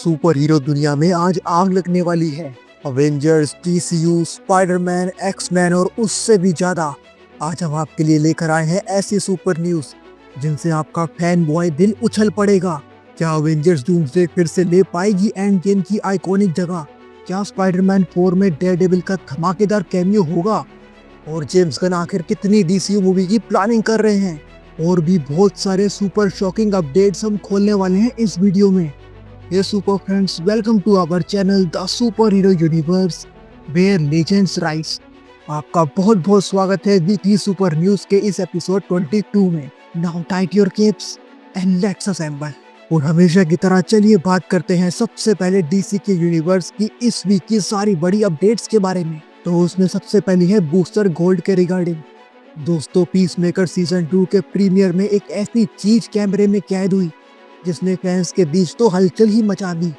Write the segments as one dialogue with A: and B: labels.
A: Super hero दुनिया में आज आग लगने वाली है। अवेंजर्स, डीसीयू, स्पाइडरमैन, एक्समैन और उससे भी ज्यादा। आज हम आपके लिए लेकर आए हैं ऐसी सुपर न्यूज जिनसे आपका फैन बॉय दिल उछल पड़ेगा। क्या अवेंजर्स डूम्सडे फिर से ले पाएगी एंड गेम की आइकॉनिक जगह? क्या स्पाइडरमैन 4 में डेयरडेविल का धमाकेदार कैमियो होगा? और जेम्स गन आखिर कितनी डीसीयू मूवी की प्लानिंग कर रहे हैं? और भी बहुत सारे सुपर शॉकिंग अपडेट्स हम खोलने वाले हैं इस वीडियो में। ये super friends, welcome to our channel the superhero universe where legends rise. आपका बहुत बहुत स्वागत है वीकली सुपर न्यूज के इस एपिसोड 22 में। Now tight your keeps and let's assemble. और हमेशा की तरह चलिए बात करते हैं सबसे पहले डीसी के यूनिवर्स की इस वीक की सारी बड़ी अपडेट्स के बारे में। तो उसमें सबसे पहली है बूस्टर गोल्ड के रिगार्डिंग। दोस्तों, पीसमेकर सीजन 2 के प्रीमियर में एक ऐसी चीज कैमरे में कैद हुई जिसने फैंस के बीच तो हलचल ही मचा दी।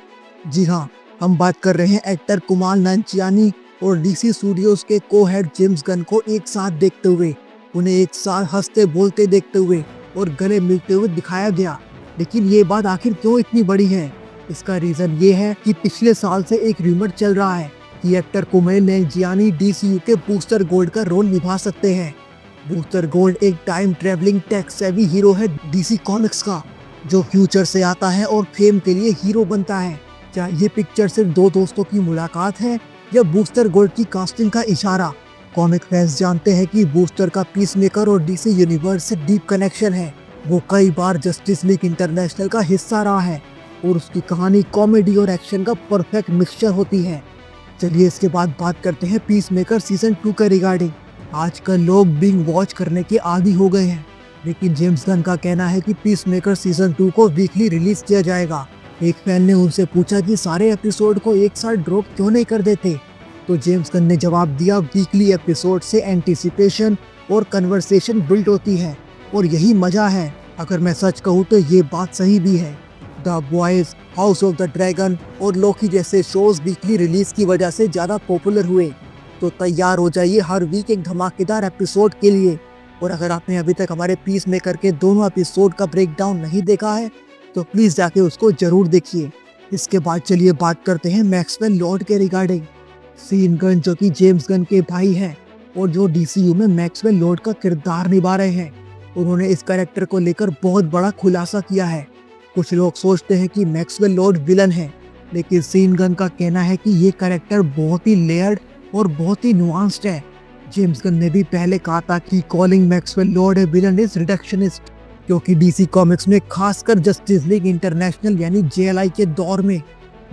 A: जी हाँ, हम बात कर रहे हैं एक्टर कुमाल नांचियानी और डीसी स्टूडियोज के को हेड जेम्स गन को एक साथ देखते हुए, उन्हें एक साथ हंसते बोलते देखते हुए और गले मिलते हुए दिखाया गया। लेकिन ये बात आखिर क्यों इतनी बड़ी है? इसका रीजन ये है कि पिछले साल से एक रूमर चल रहा है कि एक्टर कुमाल नांचियानी डीसीयू के बूस्टर गोल्ड का रोल निभा सकते हैं। बूस्टर गोल्ड एक time travelling tech savvy hero है डीसी कॉमिक्स का, जो फ्यूचर से आता है और फेम के लिए हीरो बनता है। क्या ये पिक्चर सिर्फ दो दोस्तों की मुलाकात है या बूस्टर गोल्ड की कास्टिंग का इशारा? कॉमिक फैंस जानते हैं कि बूस्टर का पीसमेकर और डीसी यूनिवर्स से डीप कनेक्शन है। वो कई बार जस्टिस लीग इंटरनेशनल का हिस्सा रहा है और उसकी कहानी कॉमेडी और एक्शन का परफेक्ट मिक्सचर होती है। चलिए इसके बाद बात करते हैं पीसमेकर सीजन 2 के रिगार्डिंग। आजकल लोग बिंग वॉच करने के आदी हो गए हैं, लेकिन जेम्स गन का कहना है कि पीसमेकर सीजन 2 को वीकली रिलीज किया जाएगा। एक फैन ने उनसे पूछा कि सारे एपिसोड को एक साथ ड्रॉप क्यों नहीं कर देते, तो जेम्स गन ने जवाब दिया, वीकली एपिसोड से एंटिसिपेशन और कन्वर्सेशन बिल्ड होती है और यही मजा है। अगर मैं सच कहूँ तो ये बात सही भी है। The boys, house of the dragon और लोकी जैसे शोज वीकली रिलीज की वजह से ज्यादा पॉपुलर हुए। तो तैयार हो जाइए हर वीक एक धमाकेदार एपिसोड के लिए। और अगर आपने अभी तक हमारे पीसमेकर के दोनों एपिसोड का ब्रेकडाउन नहीं देखा है तो प्लीज जाके उसको जरूर देखिए। इसके बाद चलिए बात करते हैं मैक्सवेल लॉर्ड के रिगार्डिंग। सीन गन, जो कि जेम्स गन के भाई हैं और जो डीसीयू में मैक्सवेल लॉर्ड का किरदार निभा रहे हैं, उन्होंने इस कैरेक्टर को लेकर बहुत बड़ा खुलासा किया है। कुछ लोग सोचते हैं कि मैक्सवेल लॉर्ड विलन है, लेकिन सीन गन का कहना है कि ये कैरेक्टर बहुत ही लेयर्ड और बहुत ही नुआंस्ड है। जेम्स गन ने भी पहले कहा था कि calling Maxwell Lord A villain is reductionist, क्योंकि डीसी कॉमिक्स में खासकर जस्टिस लीग इंटरनेशनल यानी जेएलआई के दौर में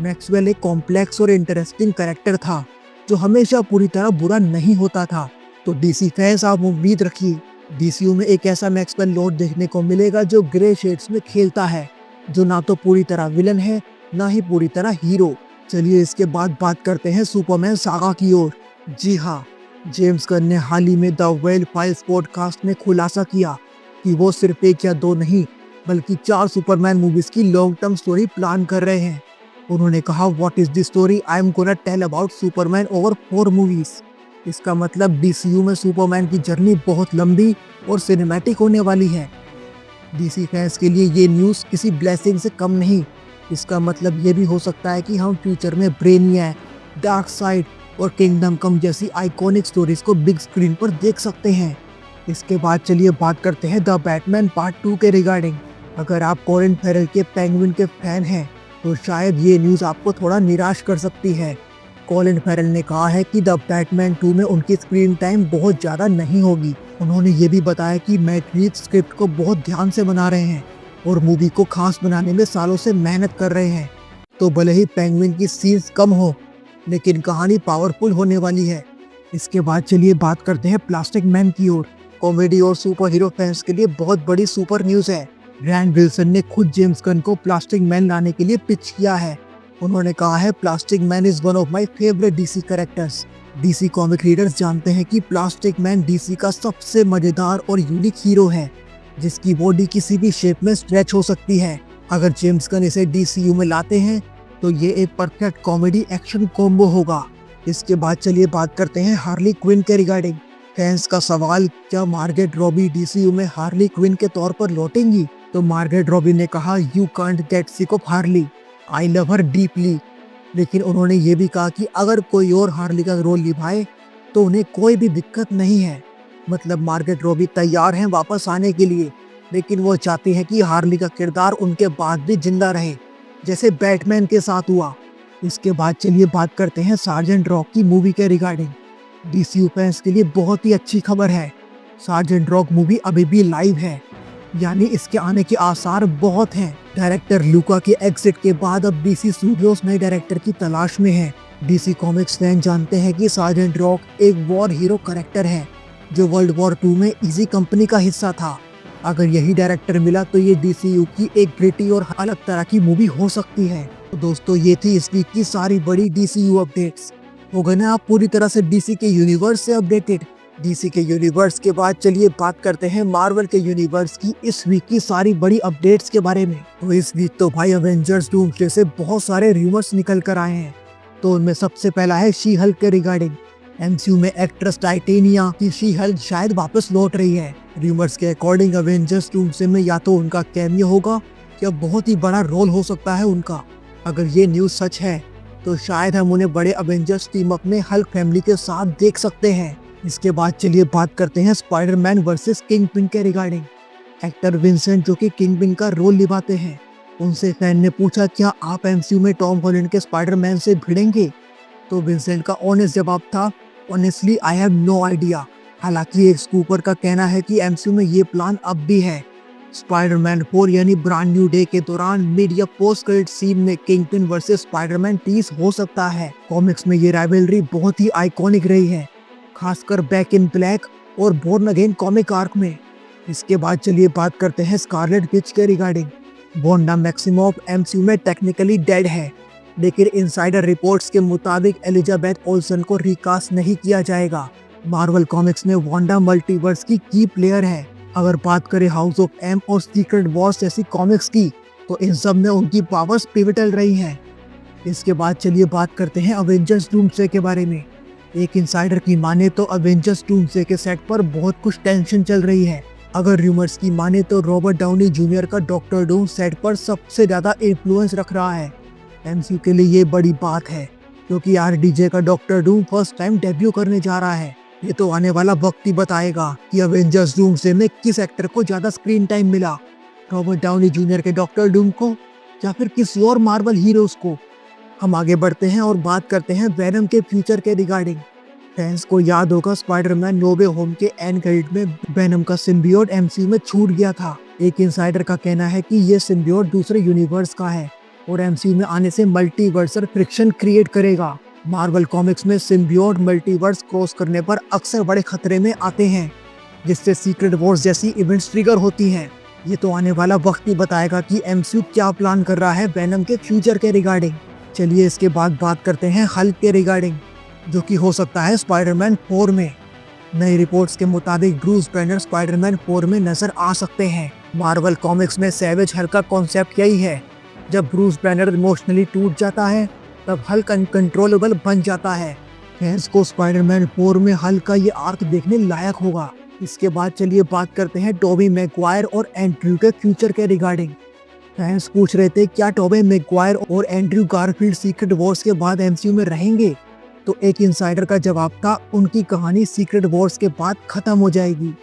A: मैक्सवेल एक कॉम्प्लेक्स और इंटरेस्टिंग कैरेक्टर था जो हमेशा पूरी तरह बुरा नहीं होता था। तो डीसी फैंस, आप उम्मीद रखिए डीसीयू में एक ऐसा मैक्सवेल लॉर्ड देखने को मिलेगा जो ग्रे शेड्स में खेलता है, जो ना तो पूरी तरह विलन है ना ही पूरी तरह हीरो। चलिए इसके बाद बात करते हैं सुपरमैन सागा की ओर। जी हाँ, जेम्स गन ने हाल ही में द वेल फाइल्स पॉडकास्ट में खुलासा किया कि वो सिर्फ एक या दो नहीं बल्कि 4 सुपरमैन मूवीज की लॉन्ग टर्म स्टोरी प्लान कर रहे हैं। उन्होंने कहा, what is the story I am gonna tell about Superman over 4 movies. इसका मतलब डीसीयू में सुपरमैन की जर्नी बहुत लंबी और सिनेमैटिक होने वाली है। डीसी फैंस के लिए ये न्यूज़ किसी ब्लेसिंग से कम नहीं। इसका मतलब ये भी हो सकता है कि हम फ्यूचर में ब्रेनियक, डार्क साइड और किंगडम कम जैसी आइकॉनिक स्टोरीज को बिग स्क्रीन पर देख सकते हैं। इसके बाद चलिए बात करते हैं द बैटमैन पार्ट 2 के रिगार्डिंग। अगर आप कॉलिन फैरल के पेंगुइन के फैन हैं तो शायद ये न्यूज़ आपको थोड़ा निराश कर सकती है। कॉलिन फैरल ने कहा है कि द बैटमैन 2 में उनकी स्क्रीन टाइम बहुत ज़्यादा नहीं होगी। उन्होंने ये भी बताया कि मैट रीव्स स्क्रिप्ट को बहुत ध्यान से बना रहे हैं और मूवी को खास बनाने में सालों से मेहनत कर रहे हैं। तो भले ही पेंगुइन की सीन्स कम हो, लेकिन कहानी पावरफुल होने वाली है। इसके बाद चलिए बात करते हैं प्लास्टिक मैन की ओर। कॉमेडी और सुपर हीरो फैंस के लिए बहुत बड़ी सुपर न्यूज़ है। रैंड विल्सन ने खुद जेम्स गन को प्लास्टिक मैन लाने के लिए पिच किया है। उन्होंने कहा है, plastic man is one of my favourite DC characters. DC comic readers जानते हैं कि प्लास्टिक मैन डीसी का सबसे मजेदार और यूनिक हीरो है, जिसकी बॉडी किसी भी शेप में स्ट्रेच हो सकती है। अगर जेम्स गन इसे डीसीयू में लाते हैं तो ये एक परफेक्ट कॉमेडी एक्शन कॉम्बो होगा। इसके बाद चलिए बात करते हैं हार्ली क्विन के रिगार्डिंग। फैंस का सवाल, क्या मार्गरेट रॉबी डीसीयू में हार्ली क्विन के तौर पर लौटेंगी? तो मार्गरेट रॉबी ने कहा, you can't get sick of Harley. I love her deeply. लेकिन उन्होंने ये भी कहा कि अगर कोई और हार्ली का रोल निभाए तो उन्हें कोई भी दिक्कत नहीं है। मतलब मार्गरेट रॉबी तैयार हैं वापस आने के लिए, लेकिन वो चाहती हैं कि हार्ली का किरदार उनके बाद भी जिंदा रहे, जैसे बैटमैन के साथ हुआ। इसके बाद चलिए बात करते हैं सार्जेंट रॉक की मूवी के रिगार्डिंग। डीसीयू फैंस के लिए बहुत ही अच्छी खबर है। सार्जेंट रॉक मूवी अभी भी लाइव है, यानी इसके आने के आसार बहुत हैं। डायरेक्टर लूका के एग्जिट के बाद अब डीसी स्टूडियोज नए डायरेक्टर की तलाश में है। डीसी कॉमिक्स फैन जानते हैं कि सार्जेंट रॉक एक वॉर हीरो कैरेक्टर है जो वर्ल्ड वॉर 2 में इजी कंपनी का हिस्सा था। अगर यही डायरेक्टर मिला तो ये डीसीयू की एक ग्रिटी और अलग तरह की मूवी हो सकती है। तो दोस्तों ये थी इस वीक की सारी बड़ी डीसीयू अपडेट्स। हो गए ना आप पूरी तरह से डीसी के यूनिवर्स से अपडेटेड। डीसी के यूनिवर्स के बाद चलिए बात करते हैं मार्वल के यूनिवर्स की इस वीक की सारी बड़ी अपडेट्स के बारे में। तो इस वीक तो भाई अवेंजर्स डूम्सडे से बहुत सारे रूमर्स निकल कर आए हैं। तो उनमें सबसे पहला है शी हल्क के रिगार्डिंग। एमसीयू में एक्ट्रेस टाइटेनिया की शी हल्क शायद वापस लौट रही है। रूमर्स के अकॉर्डिंग अवेंजर्स डूम्सडे में या तो उनका कैमियो होगा या बहुत ही बड़ा रोल हो सकता है उनका। अगर ये न्यूज सच है तो शायद हम उन्हें बड़े अवेंजर्स टीम अप में हल्क फैमिली के साथ देख सकते हैं। इसके बाद चलिए बात करते हैं स्पाइडरमैन वर्सेस किंगपिन के रिगार्डिंग। एक्टर विंसेंट जो कि किंगपिन का रोल निभाते हैं, उनसे फैन ने पूछा क्या आप एमसीयू में टॉम हॉलैंड के स्पाइडरमैन से भिड़ेंगे। तो विंसेंट का ऑनेस्ट जवाब था honestly I have no idea. हालांकि एक स्कूपर का कहना है कि एमसीयू में ये प्लान अब भी है। स्पाइडरमैन 4 यानी ब्रांड न्यू डे के दौरान मीडिया पोस्ट क्रेडिट सीन में किंगपिन वर्सेस स्पाइडरमैन टीज हो सकता है। कॉमिक्स में ये राइवलरी बहुत ही आइकॉनिक रही है, खासकर बैक इन ब्लैक और बोर्न अगेन कॉमिक आर्क में। इसके बाद चलिए बात करते हैं स्कारलेट विच के रिगार्डिंग। वांडा मैक्सिमोफ एमसीयू में टेक्निकली डेड है, लेकिन इनसाइडर रिपोर्ट्स के मुताबिक एलिजाबेथ ओल्सन को रिकास्ट नहीं किया जाएगा। मार्वल कॉमिक्स में वांडा मल्टीवर्स की प्लेयर है। अगर बात करें हाउस ऑफ एम और सीक्रेट वॉर्स जैसी कॉमिक्स की, तो इन सब में उनकी पावर्स पिवटल रही हैं। इसके बाद चलिए बात करते हैं अवेंजर्स डूम्सडे के बारे में। एक इनसाइडर की माने तो अवेंजर्स डूम्सडे के सेट पर बहुत कुछ टेंशन चल रही है। अगर रूमर्स की माने तो रॉबर्ट डाउनी जूनियर का डॉक्टर डूम सेट पर सबसे ज्यादा इन्फ्लुएंस रख रहा है। एमसीयू के लिए ये बड़ी बात है, क्योंकि आरडीजे का doctor Doom first time debut करने जा रहा है। ये तो आने वाला वक्त ही बताएगा कि अवेंजर्स डूम्सडे में किस एक्टर को ज्यादा स्क्रीन टाइम मिला, रॉबर्ट डाउनी जूनियर के डॉक्टर डूम को या फिर किसी और मार्वल हीरोज को। हम आगे बढ़ते हैं और बात करते हैं वेनम के फ्यूचर के रिगार्डिंग। फैंस को याद होगा स्पाइडरमैन नो वे होम के एंड क्रेडिट में वेनम का सिम्बियोट एमसीयू में छूट गया था। एक इनसाइडर का कहना है कि ये सिम्बियोट दूसरे यूनिवर्स का है और एमसीयू में आने से मल्टीवर्सल फ्रिक्शन क्रिएट करेगा। मार्वल कॉमिक्स में सिम्बियोट मल्टीवर्स क्रॉस करने पर अक्सर बड़े खतरे में आते हैं, जिससे सीक्रेट वॉर्स जैसी इवेंट्स ट्रिगर होती हैं। ये तो आने वाला वक्त ही बताएगा कि एमसीयू क्या प्लान कर रहा है वेनम के फ्यूचर के रिगार्डिंग। चलिए इसके बाद बात करते हैं हल्क के रिगार्डिंग, जो कि हो सकता है स्पाइडरमैन 4 में। नई रिपोर्ट्स के मुताबिक ब्रूस बैनर स्पाइडरमैन 4 में नजर आ सकते हैं। मार्वल कॉमिक्स में सैवेज हल्क का कॉन्सेप्ट यही है, जब ब्रूस बैनर इमोशनली टूट जाता है तब हल्क अनकंट्रोलेबल बन जाता है। फैंस को स्पाइडरमैन 4 में हल्क का ये आर्क देखने लायक होगा। इसके बाद चलिए बात करते हैं टोबी मैगवायर और एंड्रयू के फ्यूचर के रिगार्डिंग। फैंस पूछ रहे थे क्या टोबी मैगवायर और एंड्रयू गारफील्ड सीक्रेट वॉर्स के बाद एमसीयू में रहेंगे, तो एक इनसाइडर का जवाब था उनकी कहानी सीक्रेट वॉर्स के बाद खत्म हो जाएगी,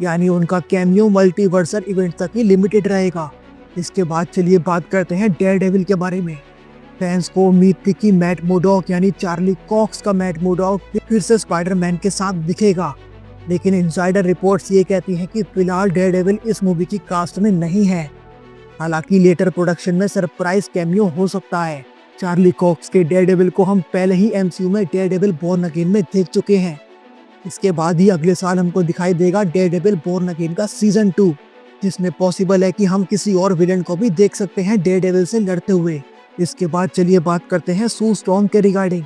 A: यानी उनका कैमियो मल्टीवर्सल इवेंट तक ही लिमिटेड रहेगा। इसके बाद चलिए बात करते हैं डेयरडेविल के बारे में। फैंस को उम्मीद थी कि मैट मोडॉक यानी चार्ली कॉक्स का मैट मोडॉक फिर से स्पाइडरमैन के साथ दिखेगा, लेकिन इनसाइडर रिपोर्ट्स ये कहती हैं कि फिलहाल डेयरडेविल इस मूवी की कास्ट में नहीं है। हालांकि लेटर प्रोडक्शन में सरप्राइज कैमियो हो सकता है। चार्ली कॉक्स के डेयरडेविल को हम पहले ही एमसीयू में डेयरडेविल बोर्न अगेन में देख चुके हैं। इसके बाद ही अगले साल हमको दिखाई देगा डेयरडेविल बोर्न अगेन का सीजन 2, जिसमें पॉसिबल है कि हम किसी और विलेन को भी देख सकते हैं डेयरडेविल से लड़ते हुए। इसके बाद चलिए बात करते हैं सू स्टॉर्म के रिगार्डिंग।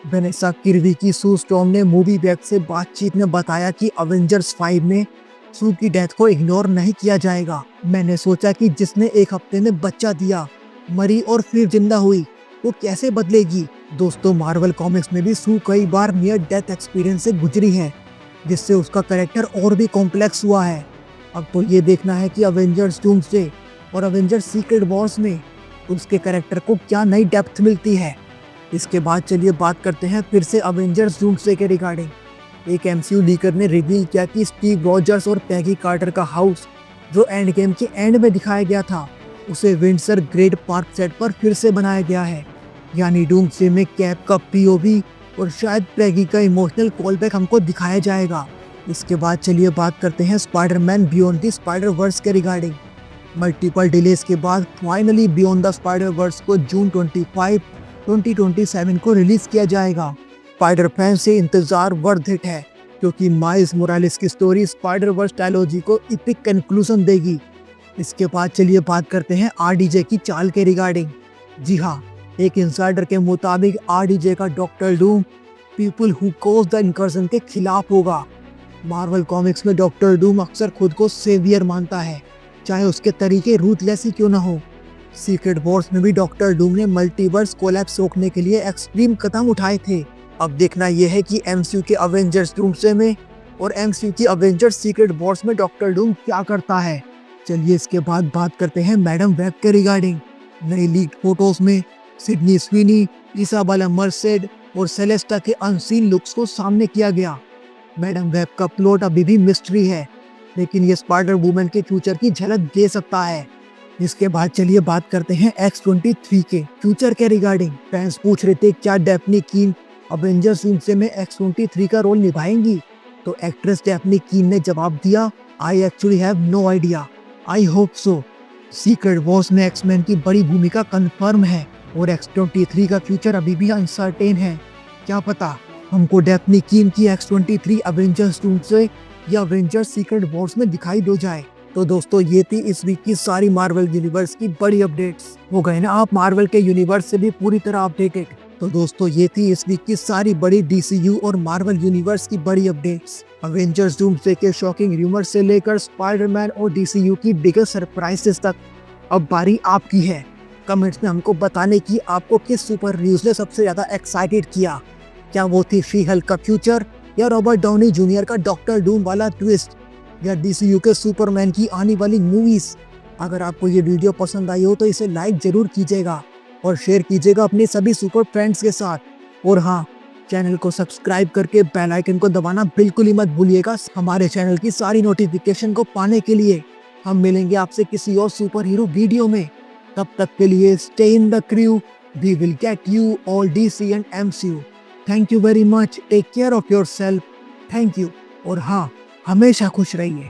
A: वेनेसा किर्बी की सू स्टॉर्म ने मूवी वेब से बातचीत में बताया कि अवेंजर्स 5 में सू की डेथ को इग्नोर नहीं किया जाएगा। मैंने सोचा कि जिसने एक हफ्ते में बच्चा दिया, मरी और फिर जिंदा हुई, वो कैसे बदलेगी। दोस्तों मार्वल कॉमिक्स में भी सू कई बार नियर डेथ एक्सपीरियंस से गुजरी है, जिससे उसका कैरेक्टर और भी कॉम्प्लेक्स हुआ है। अब तो ये देखना है कि अवेंजर्स डूम्सडे और अवेंजर्स सीक्रेट वॉर्स में उसके कैरेक्टर को क्या नई डेप्थ मिलती है। इसके बाद चलिए बात करते हैं फिर से अवेंजर्स डूम्सडे के रिगार्डिंग। एक एमसीयू लीकर ने रिवील किया कि स्टीव रॉजर्स और पैगी कार्टर का हाउस जो एंड गेम के एंड में दिखाया गया था, उसे विंडसर ग्रेड पार्क सेट पर फिर से बनाया गया है। यानी डूम्सडे में कैप का पीओवी और शायद पैगी का इमोशनल कॉलबैक हमको दिखाया जाएगा। इसके बाद चलिए बात करते हैं Spiderman beyond the spider verse के रिगार्डिंग। मल्टीपल डिलेज के बाद finally beyond the spider verse को जून 25, 2027 को रिलीज किया जाएगा। स्पाइडर फैन से इंतजार वर्थ इट है, क्योंकि माइल्स मोरालेस की स्टोरी स्पाइडर वर्स ट्रायलॉजी को इपिक कंक्लूजन देगी। इसके बाद चलिए बात करते हैं आरडीजे की चाल के रिगार्डिंग। जी हाँ, एक इंसाइडर के मुताबिक आरडीजे का doctor Doom people who cause the incursion के खिलाफ होगा। मार्वल कॉमिक्स में डॉक्टर डूम अक्सर खुद को सेवियर मानता है, चाहे उसके तरीके रूथलेस ही क्यों ना हो। सीक्रेट वॉर्स में भी डॉक्टर डूम ने मल्टीवर्स कोलैप्स रोकने के लिए एक्सट्रीम कदम उठाए थे। अब देखना यह है कि एमसीयू के अवेंजर्स डूम्सडे में और एमसीयू की अवेंजर्स सीक्रेट वॉर्स में डॉक्टर डूम क्या करता है। चलिए इसके बाद बात करते हैं मैडम वेब के रिगार्डिंग। नई लीक फोटोज में सिडनी स्वीनी, इसाबेला मर्सेड और सेलेस्टा के अनसीन लुक्स को सामने किया गया। मैडम वेब का प्लॉट अभी भी मिस्ट्री है, लेकिन ये स्पाइडर वुमन के फ्यूचर की झलक दे सकता है। इसके बाद चलिए बात करते हैं X-23 के फ्यूचर के रिगार्डिंग। फैंस पूछ रहे थे क्या डेफनी कीन अवेंजर्स डूम्सडे में X-23 का रोल निभाएंगी, तो एक्ट्रेस डेफनी कीन ने जवाब दिया, I actually have no idea, I hope so. Secret Wars में एक्समैन की बड़ी भूमिका कंफर्म है और X-23 का फ्यूचर अभी भी अनसर्टेन है। क्या पता हमको डेफनी कीन की X-23 अवेंजर्स डूम्सडे या अवेंजर्स सीक्रेट वॉर्स में दिखाई दो जाए। तो दोस्तों ये थी इस वीक की सारी मार्वल यूनिवर्स की बड़ी अपडेट्स। हो गए ना आप मार्वल के यूनिवर्स से भी पूरी तरह अपडेटेड। तो दोस्तों ये थी इस वीक की सारी बड़ी डीसीयू और मार्वल यूनिवर्स की बड़ी अपडेट्स। अवेंजर्स डूम्सडे के शॉकिंग रूमर्स से लेकर स्पाइडरमैन और डीसीयू की बिगेस्ट सरप्राइजेस तक अब बारी आपकी है कमेंट्स में हमको बताने की आपको किस सुपर न्यूज ने सबसे ज्यादा एक्साइटेड किया। क्या वो थी शी हल्क का फ्यूचर, या रॉबर्ट डाउनी जूनियर का डॉक्टर डूम वाला ट्विस्ट, या डीसीयू के सुपरमैन की आने वाली मूवीज। अगर आपको ये वीडियो पसंद आई हो तो इसे लाइक जरूर कीजिएगा और शेयर कीजिएगा अपने सभी सुपर फ्रेंड्स के साथ। और हाँ, चैनल को सब्सक्राइब करके बेल आइकन को दबाना बिल्कुल ही मत भूलिएगा हमारे चैनल की सारी नोटिफिकेशन को पाने के लिए। हम मिलेंगे आपसे किसी और सुपर हीरो वीडियो में। तब तक के लिए stay in the crew, we will get you all DC and MCU. Thank you very much, take care of yourself, thank you. और हाँ, हमेशा खुश रहिए।